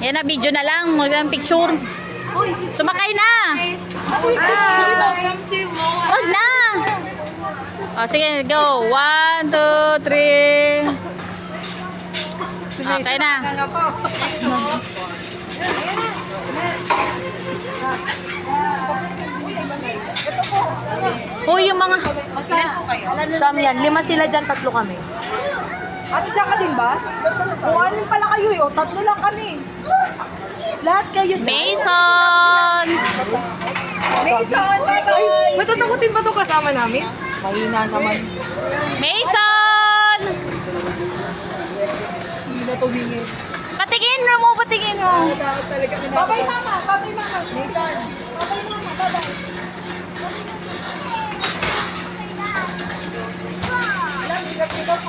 Yan na, video na lang. Magandang picture. Sumakay na. Welcome to Moa. Wag na. O, sige, go. 1, 2, 3. Okay na. Ano po? Hoy, yung mga... Siyam yan. 5 sila dyan, 3 kami. Ate, dyan ka din ba? O, anin pala kayo eh. O, 3 lang kami. Lahat kayo dyan. Mason! Mason, bye-bye. Matatakutin ba itong kasama namin? Mahina naman. Mason! Hindi na tumingin. Patingin mo, patingin mo. Bye-bye, mama. Bye-bye, mama. Mason. Bye-bye, mama. Bye-bye. Alam, bigat-bigat.